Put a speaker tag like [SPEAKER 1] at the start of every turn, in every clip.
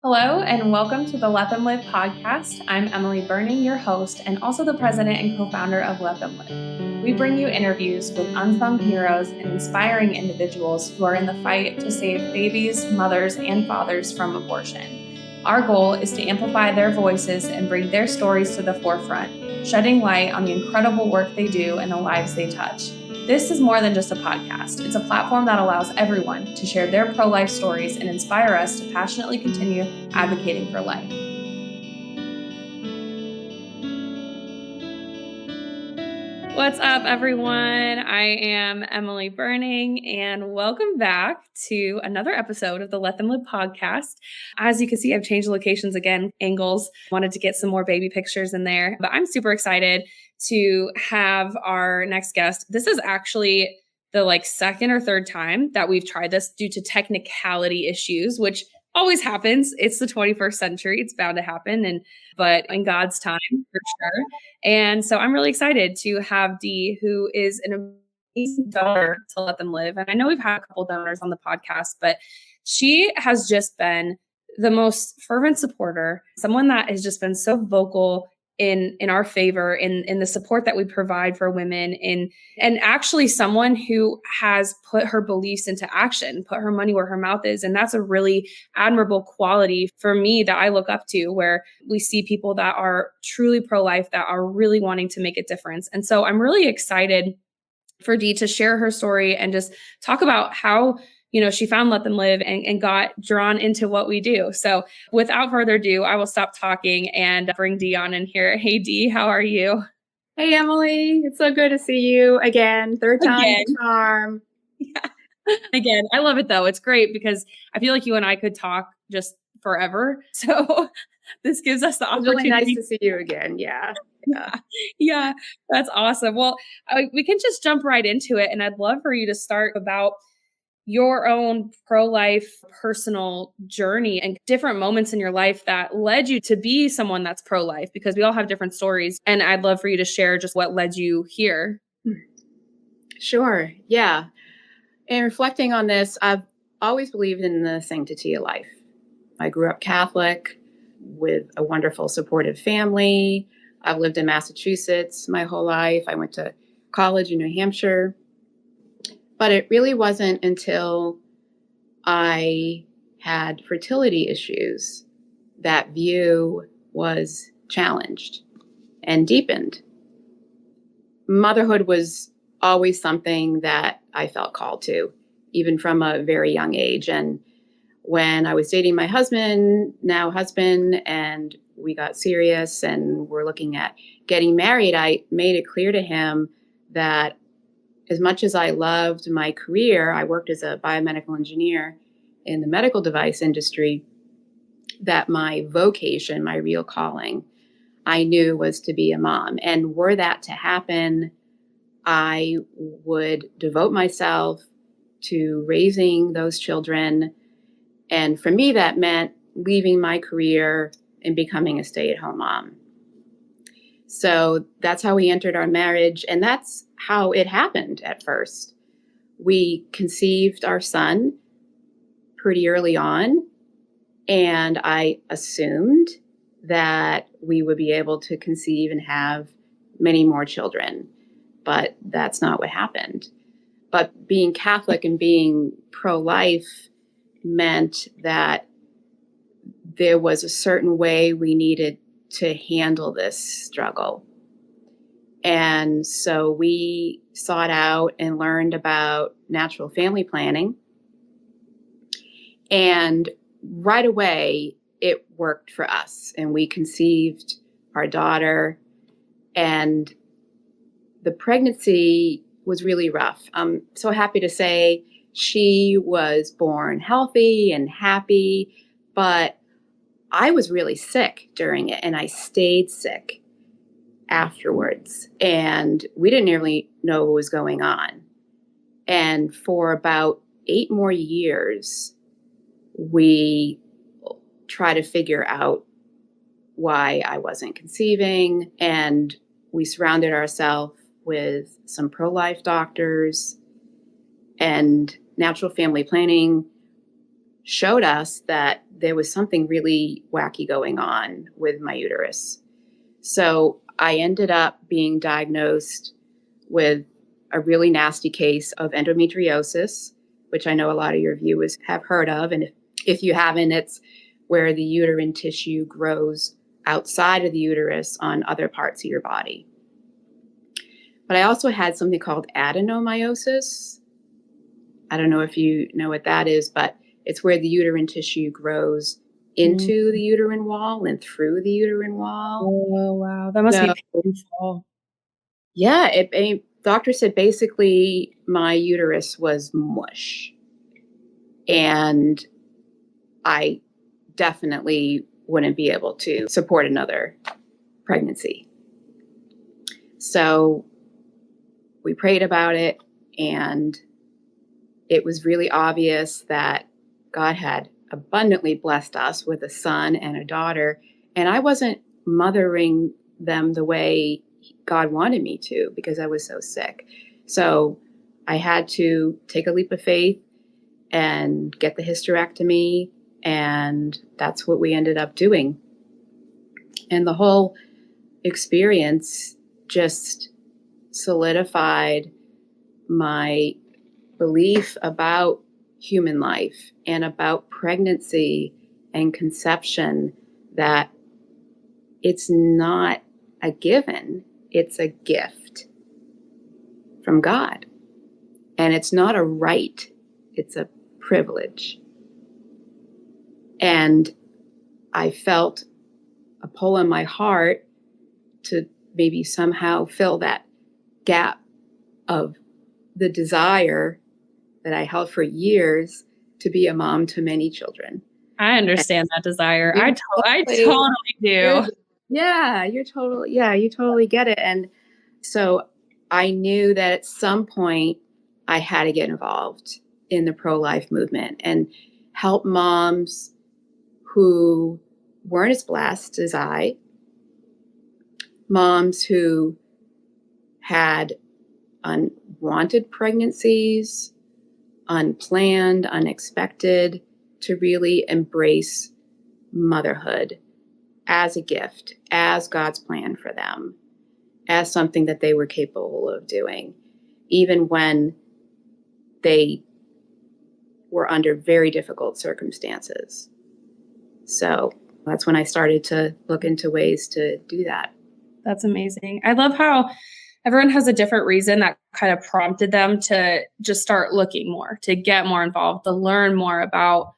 [SPEAKER 1] Hello, and welcome to the Let Them Live podcast. I'm Emily Burning, your host, and also the president and co-founder of Let Them Live. We bring you interviews with unsung heroes and inspiring individuals who are in the fight to save babies, mothers, and fathers from abortion. Our goal is to amplify their voices and bring their stories to the forefront, shedding light on the incredible work they do and the lives they touch. This is more than just a podcast. It's a platform that allows everyone to share their pro-life stories and inspire us to passionately continue advocating for life. What's up, everyone? I am Emily Burning, and welcome back to another episode of the Let Them Live podcast. As you can see, I've changed locations again, angles. Wanted to get some more baby pictures in there, but I'm super excited to have our next guest. This is actually the second or third time that we've tried this due to technicality issues, which always happens. It's the 21st century. It's bound to happen. But in God's time, for sure. And so I'm really excited to have Dee, who is an amazing donor to Let Them Live. And I know we've had a couple donors on the podcast, but she has just been the most fervent supporter, someone that has just been so vocal in our favor, in the support that we provide for women, and actually someone who has put her beliefs into action, put her money where her mouth is. And that's a really admirable quality for me that I look up to, where we see people that are truly pro-life, that are really wanting to make a difference. And so I'm really excited for Dee to share her story and just talk about how she found Let Them Live and got drawn into what we do. So without further ado, I will stop talking and bring Dee on in here. Hey, Dee, how are you?
[SPEAKER 2] Hey, Emily. It's so good to see you again. Third time the charm.
[SPEAKER 1] Yeah. Again, I love it, though. It's great because I feel like you and I could talk just forever. So this gives us the opportunity.
[SPEAKER 2] It's really nice to see you again. Yeah.
[SPEAKER 1] Yeah, that's awesome. Well, we can just jump right into it. And I'd love for you to start about your own pro-life personal journey and different moments in your life that led you to be someone that's pro-life, because we all have different stories. And I'd love for you to share just what led you here.
[SPEAKER 2] Sure. Yeah. And reflecting on this, I've always believed in the sanctity of life. I grew up Catholic with a wonderful supportive family. I've lived in Massachusetts my whole life. I went to college in New Hampshire. But it really wasn't until I had fertility issues that view was challenged and deepened. Motherhood was always something that I felt called to, even from a very young age. And when I was dating my husband, now husband, and we got serious and we're looking at getting married, I made it clear to him that as much as I loved my career, I worked as a biomedical engineer in the medical device industry, that my vocation, my real calling, I knew was to be a mom. And were that to happen, I would devote myself to raising those children. And for me, that meant leaving my career and becoming a stay-at-home mom. So that's how we entered our marriage. And that's how it happened at first. We conceived our son pretty early on. And I assumed that we would be able to conceive and have many more children. But that's not what happened. But being Catholic and being pro-life meant that there was a certain way we needed to handle this struggle. And so we sought out and learned about natural family planning. And right away, it worked for us. And we conceived our daughter. And the pregnancy was really rough. I'm so happy to say she was born healthy and happy, but I was really sick during it, and I stayed sick afterwards. And we didn't really know what was going on. And for about 8 more years, we tried to figure out why I wasn't conceiving. And we surrounded ourselves with some pro-life doctors, and natural family planning showed us that there was something really wacky going on with my uterus. So I ended up being diagnosed with a really nasty case of endometriosis, which I know a lot of your viewers have heard of. And if you haven't, it's where the uterine tissue grows outside of the uterus on other parts of your body. But I also had something called adenomyosis. I don't know if you know what that is, but it's where the uterine tissue grows into the uterine wall and through the uterine wall.
[SPEAKER 1] Oh, wow. That must be painful.
[SPEAKER 2] Yeah, doctor said basically my uterus was mush. And I definitely wouldn't be able to support another pregnancy. So we prayed about it, and it was really obvious that God had abundantly blessed us with a son and a daughter, and I wasn't mothering them the way God wanted me to because I was so sick. So I had to take a leap of faith and get the hysterectomy, and that's what we ended up doing. And the whole experience just solidified my belief about human life and about pregnancy and conception, that it's not a given, it's a gift from God. And it's not a right, it's a privilege. And I felt a pull in my heart to maybe somehow fill that gap of the desire that I held for years to be a mom to many children.
[SPEAKER 1] I understand that desire. I totally do.
[SPEAKER 2] You totally get it. And so I knew that at some point I had to get involved in the pro-life movement and help moms who weren't as blessed as I, moms who had unwanted pregnancies, unplanned, unexpected, to really embrace motherhood as a gift, as God's plan for them, as something that they were capable of doing, even when they were under very difficult circumstances. So that's when I started to look into ways to do that.
[SPEAKER 1] That's amazing. I love how everyone has a different reason that kind of prompted them to just start looking more, to get more involved, to learn more about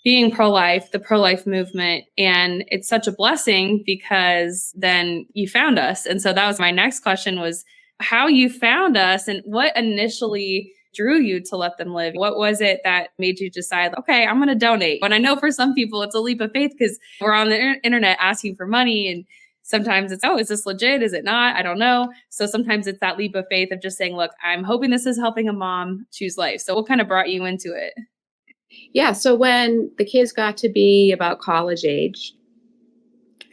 [SPEAKER 1] being pro-life, the pro-life movement. And it's such a blessing because then you found us. And so that was my next question, was how you found us and what initially drew you to Let Them Live. What was it that made you decide, okay, I'm going to donate? And I know for some people it's a leap of faith because we're on the internet asking for money, and sometimes it's, oh, is this legit? Is it not? I don't know. So sometimes it's that leap of faith of just saying, look, I'm hoping this is helping a mom choose life. So what kind of brought you into it?
[SPEAKER 2] Yeah. So when the kids got to be about college age,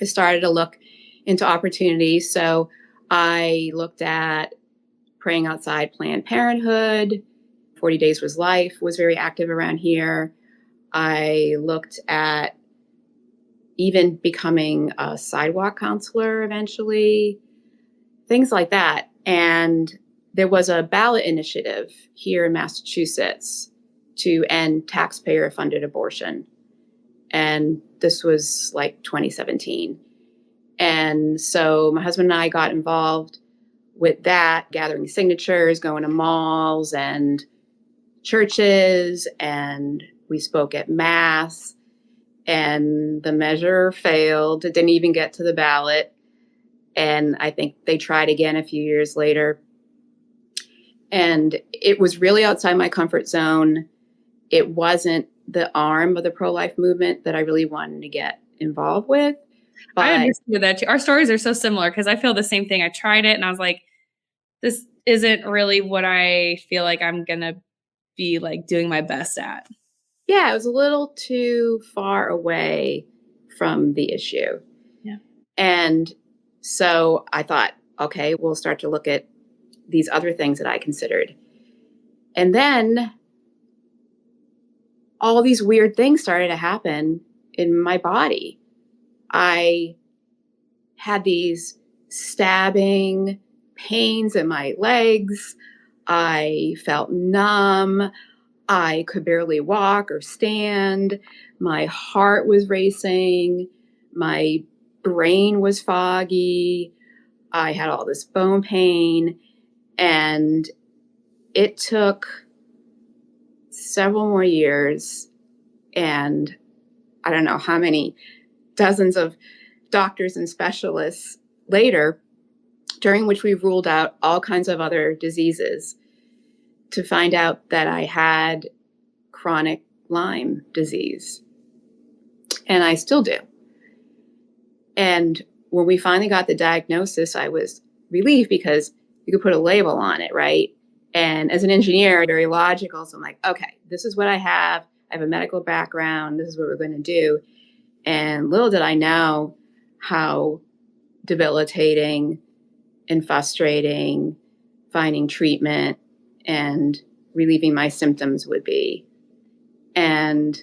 [SPEAKER 2] I started to look into opportunities. So I looked at Praying Outside Planned Parenthood. 40 Days Was Life was very active around here. I looked at even becoming a sidewalk counselor eventually, things like that. And there was a ballot initiative here in Massachusetts to end taxpayer-funded abortion. And this was like 2017. And so my husband and I got involved with that, gathering signatures, going to malls and churches, and we spoke at Mass, and the measure failed. It didn't even get to the ballot. And I think they tried again a few years later. And it was really outside my comfort zone. It wasn't the arm of the pro-life movement that I really wanted to get involved with. But
[SPEAKER 1] I understand that too. Our stories are so similar because I feel the same thing. I tried it and I was like, this isn't really what I feel like I'm going to be like doing my best at.
[SPEAKER 2] Yeah, it was a little too far away from the issue.
[SPEAKER 1] Yeah.
[SPEAKER 2] And so I thought, okay, we'll start to look at these other things that I considered. And then all these weird things started to happen in my body. I had these stabbing pains in my legs. I felt numb. I could barely walk or stand. My heart was racing. My brain was foggy. I had all this bone pain. And it took several more years and I don't know how many dozens of doctors and specialists later, during which we ruled out all kinds of other diseases, to find out that I had chronic Lyme disease. And I still do. And when we finally got the diagnosis, I was relieved because you could put a label on it, right? And as an engineer, very logical. So I'm like, okay, this is what I have. I have a medical background. This is what we're going to do. And little did I know how debilitating and frustrating finding treatment and relieving my symptoms would be. And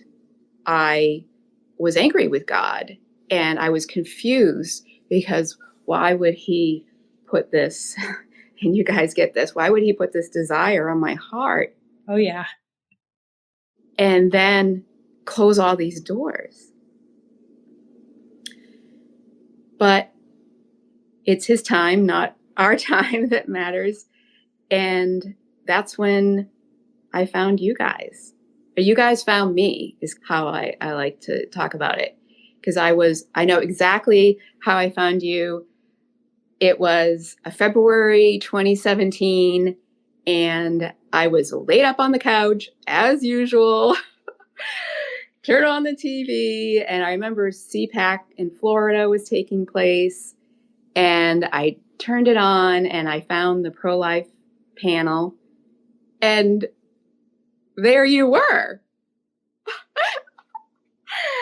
[SPEAKER 2] I was angry with God and I was confused because why would he put this, and you guys get this, why would he put this desire on my heart?
[SPEAKER 1] Oh, yeah.
[SPEAKER 2] And then close all these doors. But it's his time, not our time, that matters. And that's when I found you guys. Or you guys found me, is how I like to talk about it. Because I know exactly how I found you. It was a February 2017, and I was laid up on the couch, as usual. Turned on the TV, and I remember CPAC in Florida was taking place, and I turned it on, and I found the Prolife panel, and there you were.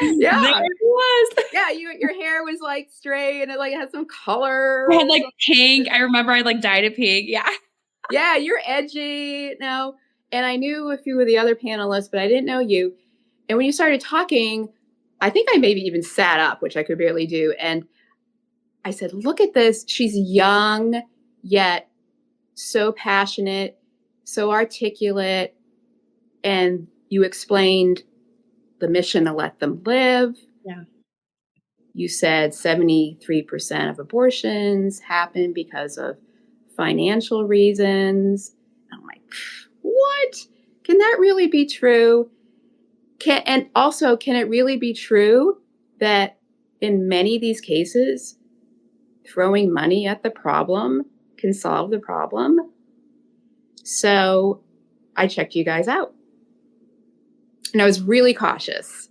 [SPEAKER 2] Yeah,
[SPEAKER 1] there it was.
[SPEAKER 2] Yeah, your hair was like straight, and it like had some color.
[SPEAKER 1] I had like pink. I remember I like dyed it pink. Yeah.
[SPEAKER 2] Yeah, you're edgy now. And I knew a few of the other panelists, but I didn't know you. And when you started talking, I think I maybe even sat up, which I could barely do. And I said, look at this. She's young, yet so passionate, so articulate. And you explained the mission to let them live.
[SPEAKER 1] Yeah.
[SPEAKER 2] You said 73% of abortions happen because of financial reasons. I'm like, what? Can that really be true? And also, can it really be true that in many of these cases, throwing money at the problem can solve the problem? So I checked you guys out. And I was really cautious.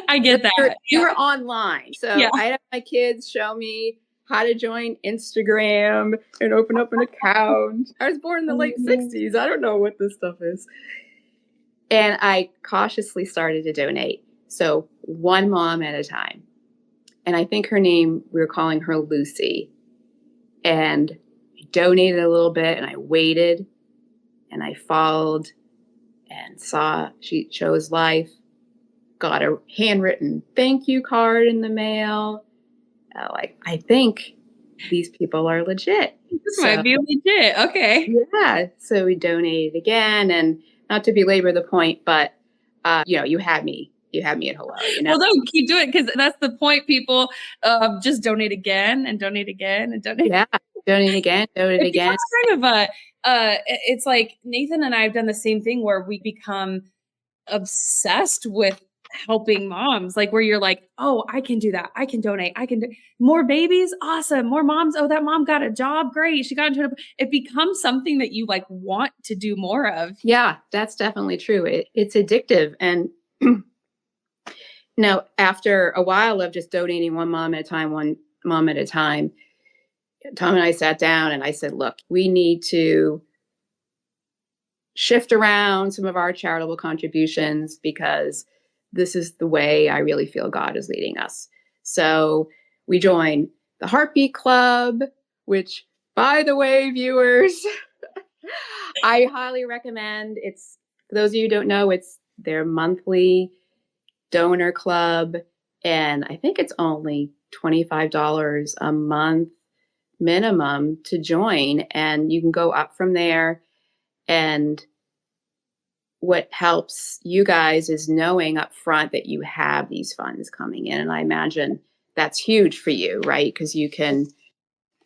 [SPEAKER 1] I get that.
[SPEAKER 2] You were online. So yeah. I had my kids show me how to join Instagram and open up an account. I was born in the late 60s. I don't know what this stuff is. And I cautiously started to donate. So one mom at a time. And I think her name, we were calling her Lucy. And I donated a little bit and I waited and I followed and saw she chose life. Got a handwritten thank you card in the mail. I think these people are legit.
[SPEAKER 1] This might be legit. Okay.
[SPEAKER 2] Yeah. So we donated again, and not to belabor the point, but you had me. You had me at hello.
[SPEAKER 1] Well, no, keep doing it because that's the point. People just donate again and donate again and donate.
[SPEAKER 2] Yeah, donate again, donate again.
[SPEAKER 1] It's kind of it's like Nathan and I have done the same thing where we become obsessed with helping moms, like where you're like, oh, I can do that. I can donate. I can do more babies. Awesome. More moms. Oh, that mom got a job. Great. She got into it becomes something that you like want to do more of.
[SPEAKER 2] Yeah, that's definitely true. It's addictive. And now after a while of just donating one mom at a time, Tom and I sat down and I said, look, we need to shift around some of our charitable contributions because this is the way I really feel God is leading us. So we joined the Heartbeat Club, which, by the way, viewers, I highly recommend. It's, for those of you who don't know, it's their monthly donor club. And I think it's only $25 a month minimum to join. And you can go up from there. And what helps you guys is knowing up front that you have these funds coming in. And I imagine that's huge for you, right? Because you can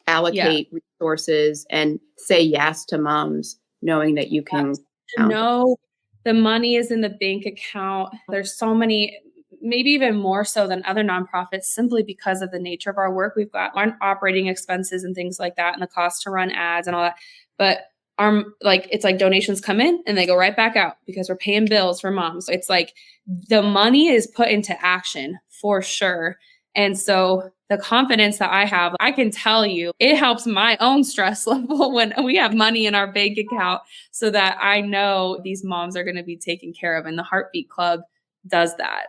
[SPEAKER 1] Yeah.
[SPEAKER 2] allocate resources and say yes to moms, knowing that you can count on.
[SPEAKER 1] No, the money is in the bank account. There's so many, maybe even more so than other nonprofits, simply because of the nature of our work. We've got our operating expenses and things like that, and the cost to run ads and all that. But it's like donations come in and they go right back out because we're paying bills for moms. It's like the money is put into action for sure. And so the confidence that I have, I can tell you, it helps my own stress level when we have money in our bank account, so that I know these moms are going to be taken care of. And the Heartbeat Club does that.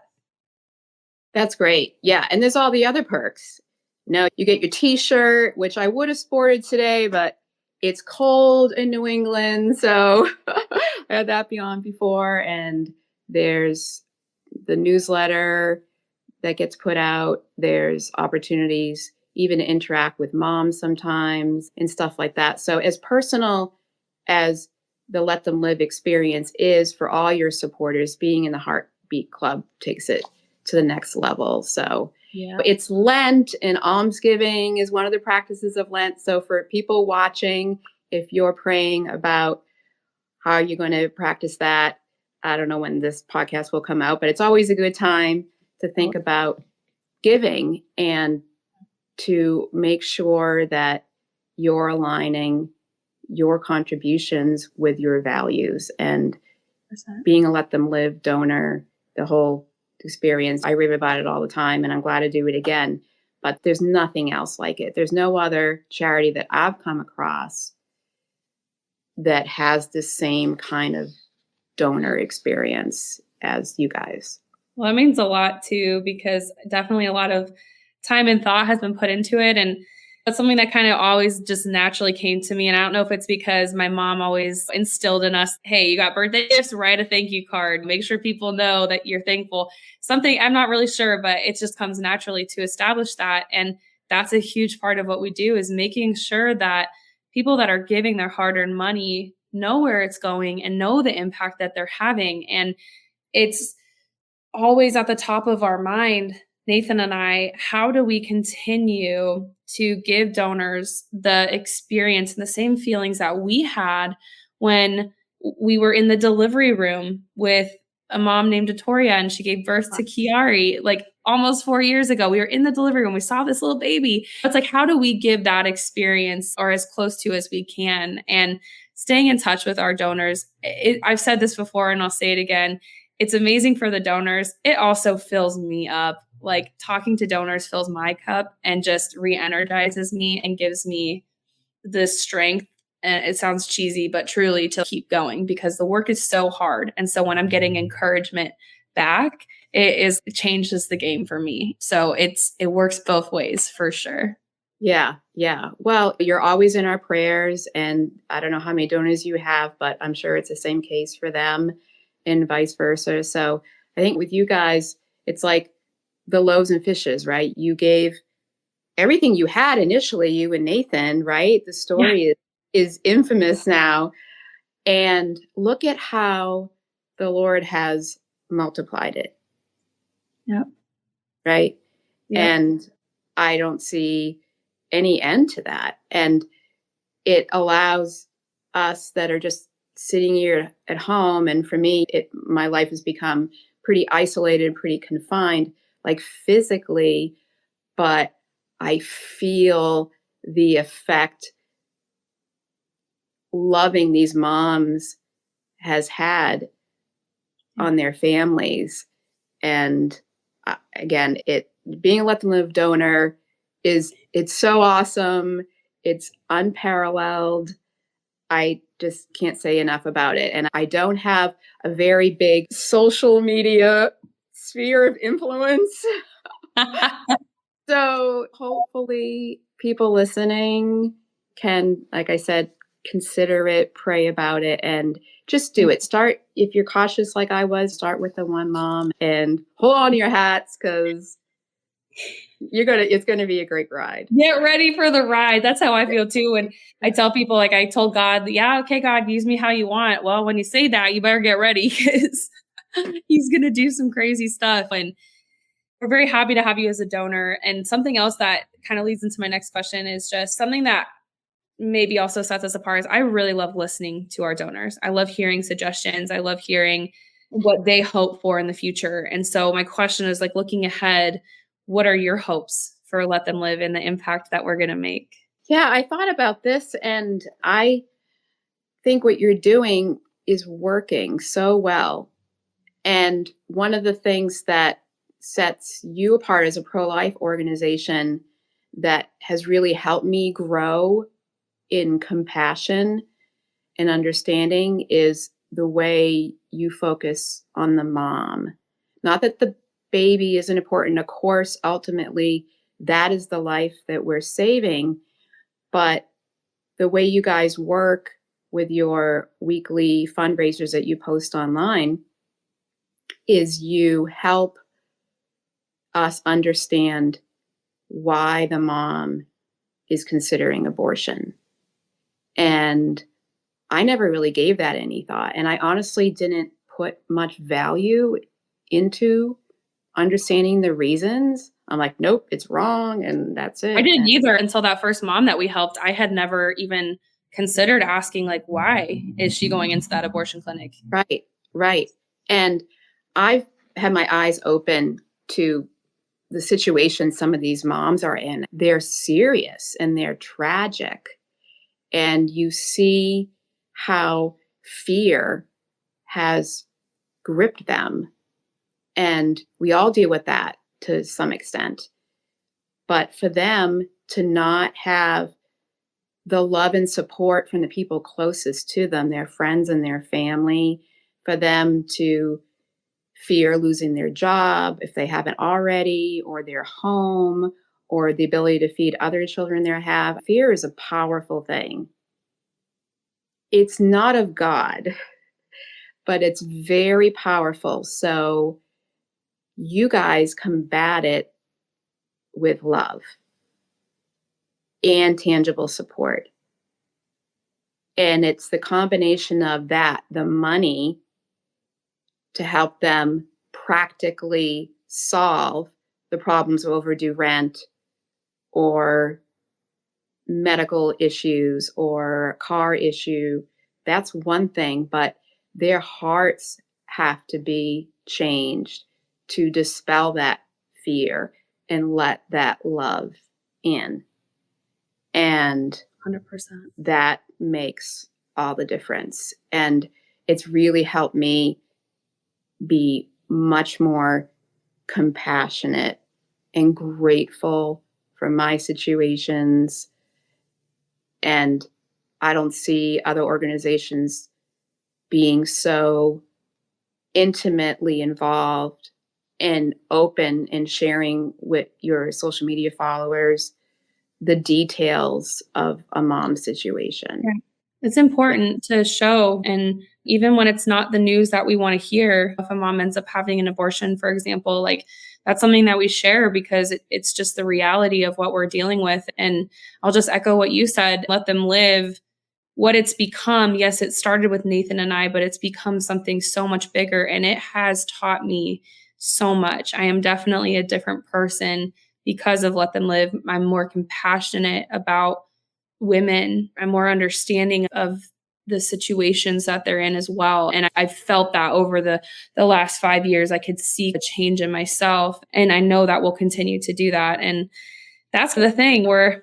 [SPEAKER 2] That's great. Yeah. And there's all the other perks. You get your t-shirt, which I would have sported today, but it's cold in New England. So I had that be on before. And there's the newsletter that gets put out. There's opportunities even to interact with moms sometimes and stuff like that. So as personal as the Let Them Live experience is for all your supporters, being in the Heartbeat Club takes it to the next level. So
[SPEAKER 1] Yeah.
[SPEAKER 2] it's Lent, and almsgiving is one of the practices of Lent. So for people watching, if you're praying about how you're going to practice that, I don't know when this podcast will come out, but it's always a good time to think about giving and to make sure that you're aligning your contributions with your values. And
[SPEAKER 1] 100%.
[SPEAKER 2] being a Let Them Live donor, the whole experience, I rave about it all the time, and I'm glad to do it again. But there's nothing else like it. There's no other charity that I've come across that has the same kind of donor experience as you guys.
[SPEAKER 1] Well, that means a lot too, because definitely a lot of time and thought has been put into it. And that's something that kind of always just naturally came to me. And I don't know if it's because my mom always instilled in us, hey, you got birthday gifts, write a thank you card, make sure people know that you're thankful. Something I'm not really sure, but it just comes naturally to establish that. And that's a huge part of what we do, is making sure that people that are giving their hard-earned money know where it's going and know the impact that they're having. And it's always at the top of our mind, Nathan and I, how do we continue to give donors the experience and the same feelings that we had when we were in the delivery room with a mom named Victoria and she gave birth to Kiari like almost 4 years ago. We were in the delivery room. We saw this little baby. It's like, how do we give that experience, or as close to as we can? And staying in touch with our donors. I've said this before and I'll say it again. It's amazing for the donors. It also fills me up. Like, talking to donors fills my cup and just re-energizes me and gives me the strength. And it sounds cheesy, but truly, to keep going, because the work is so hard. And so when I'm getting encouragement back, it changes the game for me. So it works both ways for sure.
[SPEAKER 2] Yeah, yeah. Well, you're always in our prayers, and I don't know how many donors you have, but I'm sure it's the same case for them and vice versa. So I think with you guys, it's like the loaves and fishes, right? You gave everything you had initially, you and Nathan, right? The story is infamous now. And look at how the Lord has multiplied it.
[SPEAKER 1] Yep.
[SPEAKER 2] Right.
[SPEAKER 1] Yep.
[SPEAKER 2] And I don't see any end to that. And it allows us that are just sitting here at home. And for me, my life has become pretty isolated, pretty confined, like physically, but I feel the effect loving these moms has had on their families. And again, being a Let Them Live donor it's so awesome. It's unparalleled. I just can't say enough about it. And I don't have a very big social media sphere of influence. So hopefully people listening can, like I said, consider it, pray about it, and just do it. Start, if you're cautious like I was, start with the one mom and hold on to your hats because it's gonna be a great ride.
[SPEAKER 1] Get ready for the ride. That's how I feel too. And I tell people, like, I told God, yeah, okay, God, use me how you want. Well, when you say that, you better get ready because he's going to do some crazy stuff. And we're very happy to have you as a donor. And something else that kind of leads into my next question is just something that maybe also sets us apart is I really love listening to our donors. I love hearing suggestions. I love hearing what they hope for in the future. And so my question is, like, looking ahead, what are your hopes for Let Them Live and the impact that we're going to make?
[SPEAKER 2] Yeah, I thought about this and I think what you're doing is working so well. And one of the things that sets you apart as a pro-life organization that has really helped me grow in compassion and understanding is the way you focus on the mom. Not that the baby isn't important. Of course, ultimately, that is the life that we're saving. But the way you guys work with your weekly fundraisers that you post online is you help us understand why the mom is considering abortion. And I never really gave that any thought. And I honestly didn't put much value into understanding the reasons. I'm like, nope, it's wrong. And that's
[SPEAKER 1] I
[SPEAKER 2] it.
[SPEAKER 1] didn't either until that first mom that we helped. I had never even considered asking, like, why is she going into that abortion clinic?
[SPEAKER 2] Right, right. And I've had my eyes open to the situation some of these moms are in. They're serious and they're tragic. And you see how fear has gripped them. And we all deal with that to some extent. But for them to not have the love and support from the people closest to them, their friends and their family, for them to fear losing their job if they haven't already, or their home, or the ability to feed other children they have. Fear is a powerful thing. It's not of God, but it's very powerful. So you guys combat it with love and tangible support. And it's the combination of that, the money to help them practically solve the problems of overdue rent or medical issues or car issue. That's one thing, but their hearts have to be changed to dispel that fear and let that love in. And
[SPEAKER 1] 100%.
[SPEAKER 2] that makes all the difference. And it's really helped me be much more compassionate and grateful for my situations. And I don't see other organizations being so intimately involved and open and sharing with your social media followers the details of a mom's situation.
[SPEAKER 1] Right. It's important to show, and even when it's not the news that we want to hear, if a mom ends up having an abortion, for example, like, that's something that we share because it's just the reality of what we're dealing with. And I'll just echo what you said, Let Them Live. What it's become, yes, it started with Nathan and I, but it's become something so much bigger, and it has taught me so much. I am definitely a different person because of Let Them Live. I'm more compassionate about women. I'm more understanding of the situations that they're in as well. And I've felt that over the last 5 years. I could see a change in myself, and I know that we'll continue to do that. And that's the thing. We're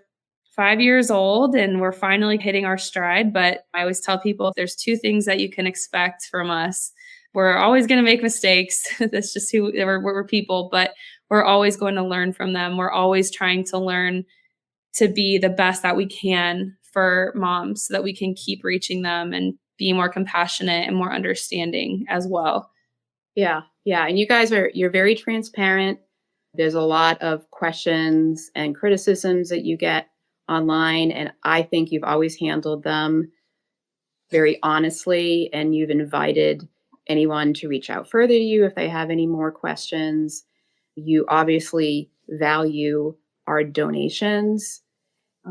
[SPEAKER 1] 5 years old and we're finally hitting our stride. But I always tell people, if there's two things that you can expect from us, we're always going to make mistakes. That's just who we're people, but we're always going to learn from them. We're always trying to learn to be the best that we can for moms so that we can keep reaching them and be more compassionate and more understanding as well.
[SPEAKER 2] Yeah. Yeah. And you guys you're very transparent. There's a lot of questions and criticisms that you get online. And I think you've always handled them very honestly, and you've invited anyone to reach out further to you if they have any more questions. You obviously value our donations,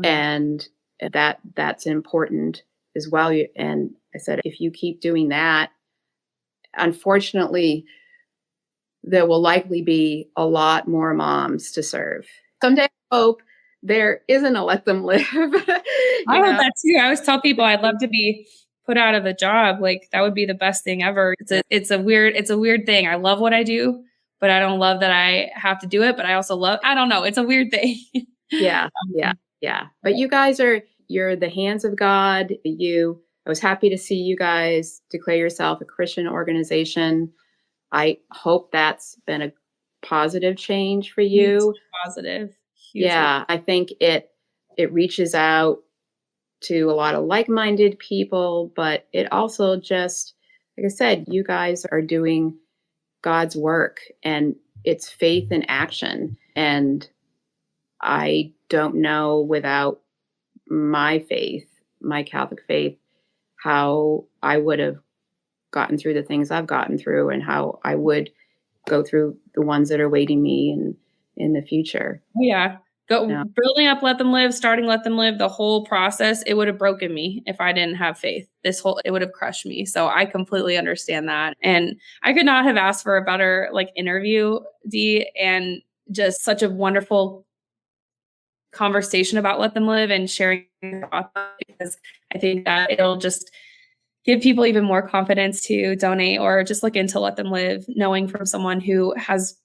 [SPEAKER 2] and that's important as well. And I said, if you keep doing that, unfortunately, there will likely be a lot more moms to serve. Someday I hope there isn't a Let Them Live.
[SPEAKER 1] I hope that too. I always tell people I'd love to be put out of a job. Like that would be the best thing ever. It's a weird thing. I love what I do, but I don't love that I have to do it. But I also I don't know. It's a weird thing.
[SPEAKER 2] Yeah. But you guys you're the hands of God. I was happy to see you guys declare yourself a Christian organization. I hope that's been a positive change for you.
[SPEAKER 1] Positive.
[SPEAKER 2] Yeah, I think it reaches out to a lot of like-minded people, but it also just, like I said, you guys are doing God's work, and it's faith in action. And I don't know, without my faith, my Catholic faith, how I would have gotten through the things I've gotten through, and how I would go through the ones that are waiting me in the future.
[SPEAKER 1] Yeah. Building up Let Them Live, starting Let Them Live, the whole process, it would have broken me if I didn't have faith. It would have crushed me. So I completely understand that. And I could not have asked for a better interview, Dee, and just such a wonderful conversation about Let Them Live and sharing thoughts, because I think that it'll just give people even more confidence to donate or just look into Let Them Live, knowing from someone who has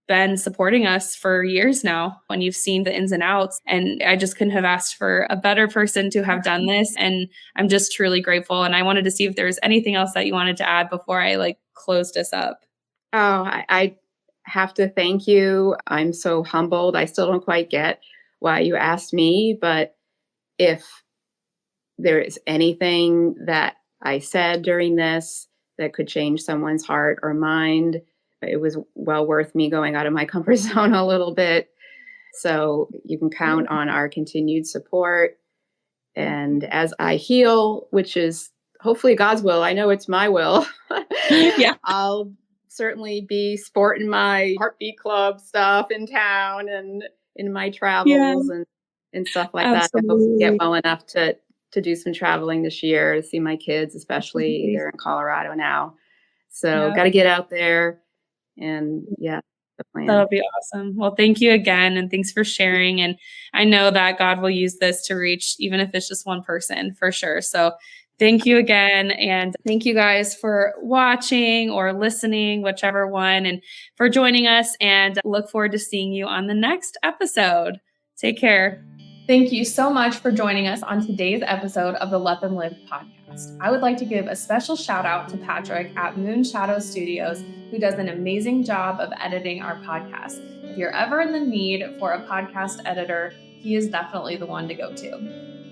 [SPEAKER 1] been supporting us for years now, and you've seen the ins and outs. And I just couldn't have asked for a better person to have done this. And I'm just truly grateful. And I wanted to see if there's anything else that you wanted to add before I closed this up.
[SPEAKER 2] Oh, I have to thank you. I'm so humbled. I still don't quite get why you asked me, but if there is anything that I said during this that could change someone's heart or mind, it was well worth me going out of my comfort zone a little bit. So you can count on our continued support. And as I heal, which is hopefully God's will, I know it's my will.
[SPEAKER 1] Yeah.
[SPEAKER 2] I'll certainly be sporting my Heartbeat Club stuff in town and in my travels and stuff like that. I hope to get well enough to do some traveling this year, to see my kids, especially. They're in Colorado now. So got to get out there. And the plan.
[SPEAKER 1] That'll be awesome. Well, thank you again. And thanks for sharing. And I know that God will use this to reach, even if it's just one person, for sure. So thank you again. And thank you guys for watching or listening, whichever one, and for joining us, and look forward to seeing you on the next episode. Take care. Thank you so much for joining us on today's episode of the Let Them Live podcast. I would like to give a special shout out to Patrick at Moon Shadow Studios, who does an amazing job of editing our podcast. If you're ever in the need for a podcast editor, he is definitely the one to go to.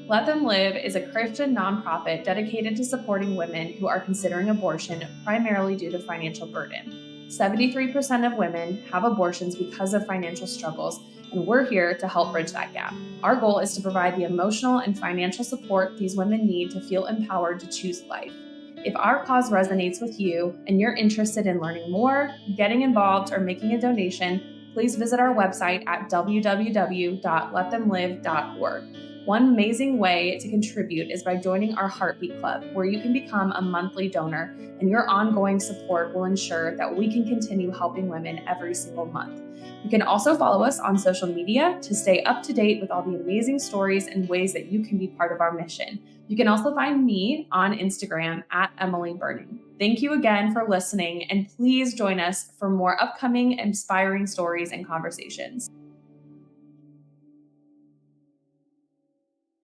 [SPEAKER 1] Let Them Live is a Christian nonprofit dedicated to supporting women who are considering abortion primarily due to financial burden. 73% of women have abortions because of financial struggles, and we're here to help bridge that gap. Our goal is to provide the emotional and financial support these women need to feel empowered to choose life. If our cause resonates with you and you're interested in learning more, getting involved, or making a donation, please visit our website at www.letthemlive.org. One amazing way to contribute is by joining our Heartbeat Club, where you can become a monthly donor, and your ongoing support will ensure that we can continue helping women every single month. You can also follow us on social media to stay up to date with all the amazing stories and ways that you can be part of our mission. You can also find me on Instagram at Emily Burning. Thank you again for listening, and please join us for more upcoming inspiring stories and conversations.